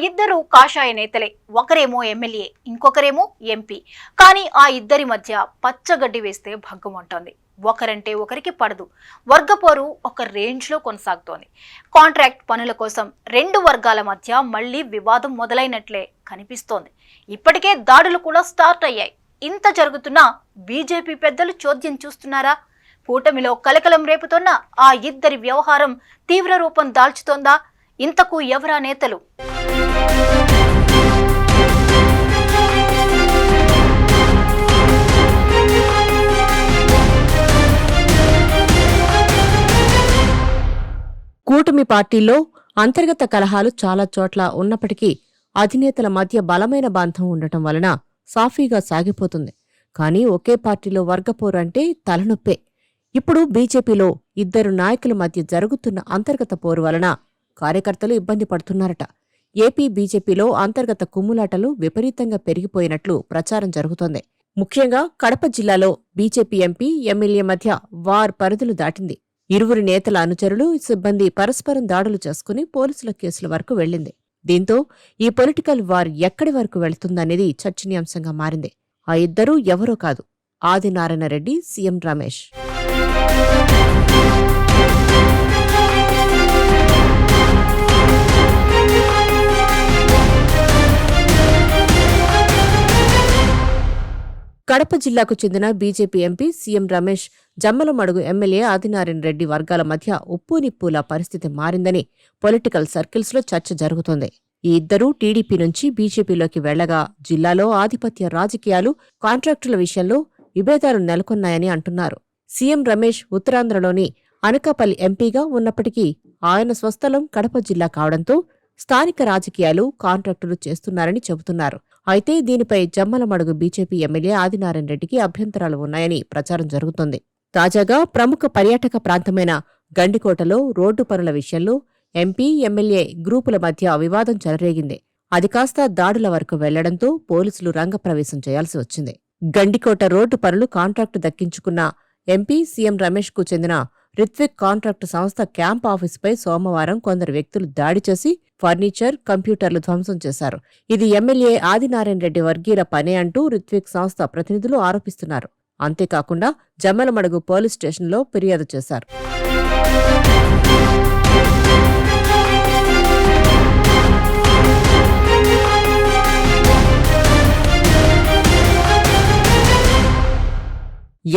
ఇద్దరు కాషాయ నేతలే. ఒకరేమో ఎమ్మెల్యే, ఇంకొకరేమో ఎంపీ. కానీ ఆ ఇద్దరి మధ్య పచ్చగడ్డి వేస్తే భగ్గుమంటోంది. ఒకరంటే ఒకరికి పడదు. వర్గపోరు ఒక రేంజ్లో కొనసాగుతోంది. కాంట్రాక్ట్ పనుల కోసం రెండు వర్గాల మధ్య మళ్లీ వివాదం మొదలైనట్లే కనిపిస్తోంది. ఇప్పటికే దాడులు కూడా స్టార్ట్ అయ్యాయి. ఇంత జరుగుతున్నా బీజేపీ పెద్దలు చోద్యం చూస్తున్నారా? కూటమిలో కలకలం రేపుతోన్న ఆ ఇద్దరి వ్యవహారం తీవ్ర రూపం దాల్చుతోందా? ఇంతకు ఎవరా నేతలు? కూటమి పార్టీల్లో అంతర్గత కలహాలు చాలా చోట్ల ఉన్నప్పటికీ అధినేతల మధ్య బలమైన బంధం ఉండటం వలన సాఫీగా సాగిపోతుంది. కానీ ఒకే పార్టీలో వర్గపోరు అంటే తలనొప్పే. ఇప్పుడు బీజేపీలో ఇద్దరు నాయకుల మధ్య జరుగుతున్న అంతర్గత పోరు వలన కార్యకర్తలు ఇబ్బంది పడుతున్నారట. ఏపీ బీజేపీలో అంతర్గత కుమ్ములాటలు విపరీతంగా పెరిగిపోయినట్లు ప్రచారం జరుగుతోంది. ముఖ్యంగా కడప జిల్లాలో బీజేపీ ఎంపీ, ఎమ్మెల్యే మధ్య వార్ పరిధులు దాటింది. ఇరువురి నేతల అనుచరులు, సిబ్బంది పరస్పరం దాడులు చేసుకుని పోలీసుల కేసుల వరకు వెళ్లింది. దీంతో ఈ పొలిటికల్ వార్ ఎక్కడి వరకు వెళుతుందనేది చర్చనీయాంశంగా మారింది. ఆ ఇద్దరూ ఎవరో కాదు, ఆదినారాయణ రెడ్డి, సీఎం రమేష్. కడప జిల్లాకు చెందిన BJP MP CM Ramesh, Jammalamadugu MLA Adinarayana Reddy వర్గాల మధ్య ఉప్పునిప్పుల పరిస్థితి మారిందని పొలిటికల్ సర్కిల్స్లో చర్చ జరుగుతోంది. ఈ ఇద్దరూ టీడీపీ నుంచి బీజేపీలోకి వెళ్లగా జిల్లాలో ఆధిపత్య రాజకీయాలు, కాంట్రాక్టుల విషయంలో విభేదాలు నెలకొన్నాయని అంటున్నారు. సీఎం రమేష్ ఉత్తరాంధ్రలోని అనకాపల్లి ఎంపీగా ఉన్నప్పటికీ ఆయన స్వస్థలం కడప జిల్లా కావడంతో స్థానిక రాజకీయాలు, కాంట్రాక్టులు చేస్తున్నారని చెబుతున్నారు. అయితే దీనిపై జమ్మలమడుగు బీజేపీ ఎమ్మెల్యే ఆదినారాయణ రెడ్డికి అభ్యంతరాలు ఉన్నాయని ప్రచారం జరుగుతోంది. తాజాగా ప్రముఖ పర్యాటక ప్రాంతమైన గండికోటలో రోడ్డు పనుల విషయంలో ఎంపీ, ఎమ్మెల్యే గ్రూపుల మధ్య వివాదం చెలరేగింది. అది కాస్త దాడుల వరకు వెళ్లడంతో పోలీసులు రంగప్రవేశం చేయాల్సి వచ్చింది. గండికోట రోడ్డు పనులు కాంట్రాక్టు దక్కించుకున్న ఎంపీ, సీఎం రమేష్కు చెందిన రిత్విక్ కాంట్రాక్టు సంస్థ క్యాంప్ ఆఫీసుపై సోమవారం కొందరు వ్యక్తులు దాడి చేసి ఫర్నిచర్, కంప్యూటర్లు ధ్వంసం చేశారు. ఇది ఎమ్మెల్యే ఆదినారాయణ రెడ్డి వర్గీయుల పనే అంటూ రిత్విక్ సంస్థ ప్రతినిధులు ఆరోపిస్తున్నారు. అంతేకాకుండా జమ్మలమడుగు పోలీస్ స్టేషన్లో ఫిర్యాదు చేశారు.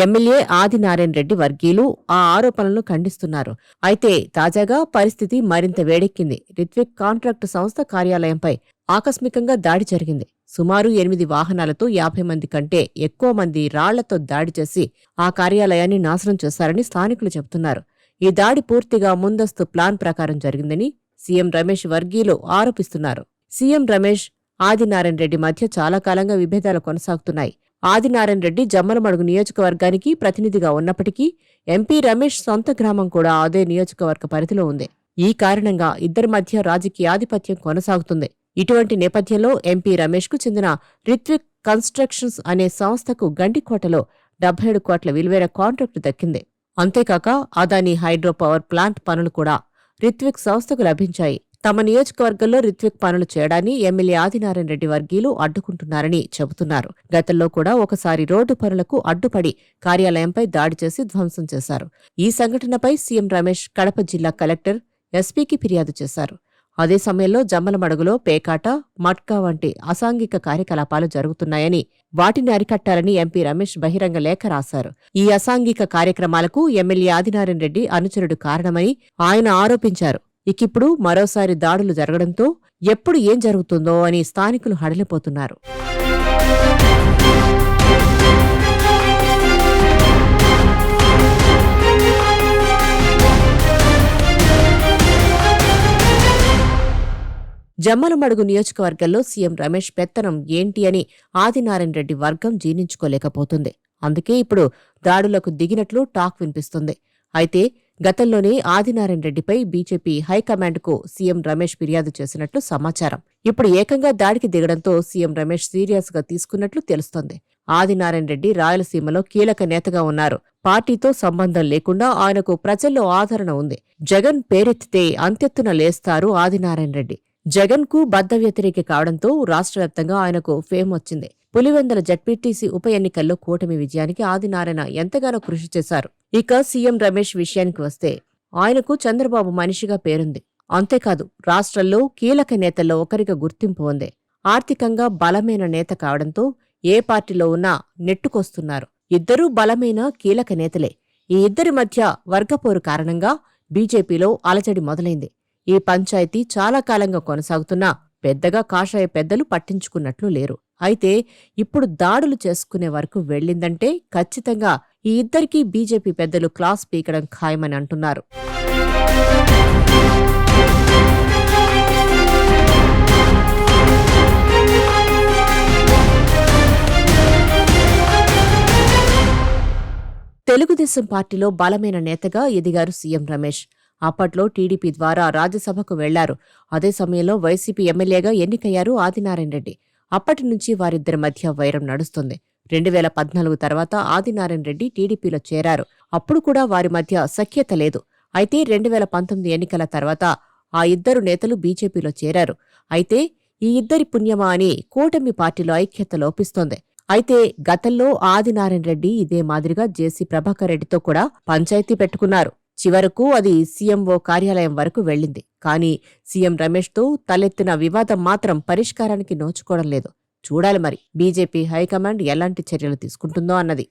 ఎమ్మెల్యే ఆదినారాయణ రెడ్డి వర్గీయులు ఆ ఆరోపణలను ఖండిస్తున్నారు. అయితే తాజాగా పరిస్థితి మరింత వేడెక్కింది. రిత్విక్ కాంట్రాక్టు సంస్థ కార్యాలయంపై ఆకస్మికంగా దాడి జరిగింది. సుమారు 8 వాహనాలతో 50 మంది కంటే ఎక్కువ మంది రాళ్లతో దాడి చేసి ఆ కార్యాలయాన్ని నాశనం చేశారని స్థానికులు చెబుతున్నారు. ఈ దాడి పూర్తిగా ముందస్తు ప్లాన్ ప్రకారం జరిగిందని సీఎం రమేష్ వర్గీయులు ఆరోపిస్తున్నారు. సీఎం రమేష్, ఆదినారాయణ రెడ్డి మధ్య చాలా కాలంగా విభేదాలు కొనసాగుతున్నాయి. ఆదినారాయణ రెడ్డి జమ్మలమడుగు నియోజకవర్గానికి ప్రతినిధిగా ఉన్నప్పటికీ ఎంపీ రమేష్ సొంత గ్రామం కూడా అదే నియోజకవర్గ పరిధిలో ఉంది. ఈ కారణంగా ఇద్దరి మధ్య రాజకీయ ఆధిపత్యం కొనసాగుతుంది. ఇటువంటి నేపథ్యంలో ఎంపీ రమేష్కు చెందిన రిత్విక్ కన్స్ట్రక్షన్స్ అనే సంస్థకు గండికోటలో 77 కోట్ల విలువైన కాంట్రాక్టు దక్కింది. అంతేకాక అదానీ హైడ్రో పవర్ ప్లాంట్ పనులు కూడా రిత్విక్ సంస్థకు లభించాయి. తమ నియోజకవర్గంలో రిత్విక్ పనులు చేయడాన్ని ఎమ్మెల్యే ఆదినారాయణ రెడ్డి వర్గీయులు అడ్డుకుంటున్నారని చెబుతున్నారు. గతంలో కూడా ఒకసారి రోడ్డు పనులకు అడ్డుపడి కార్యాలయంపై దాడి చేసి ధ్వంసం చేశారు. ఈ సంఘటనపై సీఎం రమేష్ కడప జిల్లా కలెక్టర్, ఎస్పీకి ఫిర్యాదు చేశారు. అదే సమయంలో జమ్మలమడుగులో పేకాట, మట్కా వంటి అసాంఘిక కార్యకలాపాలు జరుగుతున్నాయని, వాటిని అరికట్టాలని ఎంపీ రమేష్ బహిరంగ లేఖ రాశారు. ఈ అసాంఘిక కార్యక్రమాలకు ఎమ్మెల్యే ఆదినారాయణ రెడ్డి అనుచరుడు కారణమని ఆయన ఆరోపించారు. ఇకిప్పుడు మరోసారి దాడులు జరగడంతో ఎప్పుడు ఏం జరుగుతుందో అని స్థానికులు హడలిపోతున్నారు. జమ్మలమడుగు నియోజకవర్గంలో సీఎం రమేష్ పెత్తనం ఏంటి అని ఆదినారాయణ రెడ్డి వర్గం జీర్ణించుకోలేకపోతుంది. అందుకే ఇప్పుడు దాడులకు దిగినట్లు టాక్ వినిపిస్తుంది. అయితే గతంలోనే ఆదినారాయణ రెడ్డిపై బీజేపీ హైకమాండ్కు సీఎం రమేష్ ఫిర్యాదు చేసినట్లు సమాచారం. ఇప్పుడు ఏకంగా దాడికి దిగడంతో సీఎం రమేష్ సీరియస్గా తీసుకున్నట్లు తెలుస్తోంది. ఆదినారాయణ రెడ్డి రాయలసీమలో కీలక నేతగా ఉన్నారు. పార్టీతో సంబంధం లేకుండా ఆయనకు ప్రజల్లో ఆదరణ ఉంది. జగన్ పేరెత్తితే అంతెత్తున లేస్తారు ఆదినారాయణ రెడ్డి. జగన్కు బద్ద వ్యతిరేకి కావడంతో రాష్ట్ర వ్యాప్తంగా ఆయనకు ఫేమ్ వచ్చింది. పులివెందుల జడ్పీటీసీ ఉప ఎన్నికల్లో కూటమి విజయానికి ఆదినారాయణ ఎంతగానో కృషి చేశారు. ఇక సీఎం రమేష్ విషయానికి వస్తే ఆయనకు చంద్రబాబు మనిషిగా పేరుంది. అంతేకాదు రాష్ట్రంలో కీలక నేతల్లో ఒకరిగా గుర్తింపు ఉంది. ఆర్థికంగా బలమైన నేత కావడంతో ఏ పార్టీలో ఉన్నా నెట్టుకొస్తున్నారు. ఇద్దరూ బలమైన కీలక నేతలే. ఈ ఇద్దరి మధ్య వర్గపోరు కారణంగా బీజేపీలో అలజడి మొదలైంది. ఈ పంచాయతీ చాలా కాలంగా కొనసాగుతున్నా పెద్దగా కాషాయ పెద్దలు పట్టించుకున్నట్లు లేరు. అయితే ఇప్పుడు దాడులు చేసుకునే వరకు వెళ్ళిందంటే ఖచ్చితంగా ఈ ఇద్దరికీ బీజేపీ పెద్దలు క్లాస్ పీకడం ఖాయమని అంటున్నారు. తెలుగుదేశం పార్టీలో బలమైన నేతగా ఎదిగారు సీఎం రమేష్. అప్పట్లో టీడీపీ ద్వారా రాజ్యసభకు వెళ్లారు. అదే సమయంలో వైసీపీ ఎమ్మెల్యేగా ఎన్నికయ్యారు ఆదినారాయణ రెడ్డి. అప్పటి నుంచి వారిద్దరి మధ్య వైరం నడుస్తుంది. 2014 తర్వాత ఆదినారాయణ రెడ్డి టీడీపీలో చేరారు. అప్పుడు కూడా వారి మధ్య సఖ్యత లేదు. అయితే 2019 ఎన్నికల తర్వాత ఆ ఇద్దరు నేతలు బీజేపీలో చేరారు. అయితే ఈ ఇద్దరి పుణ్యమా అని కూటమి పార్టీలో ఐక్యత లోపిస్తోంది. అయితే గతంలో ఆదినారాయణ రెడ్డి ఇదే మాదిరిగా జేసీ ప్రభాకర్ రెడ్డితో కూడా పంచాయతీ పెట్టుకున్నారు. చివరకు అది సీఎంఓ కార్యాలయం వరకు వెళ్ళింది. కానీ సీఎం రమేష్తో తలెత్తిన వివాదం మాత్రం పరిష్కారానికి నోచుకోవడం లేదు. చూడాలి మరి బీజేపీ హైకమాండ్ ఎలాంటి చర్యలు తీసుకుంటుందో అన్నది.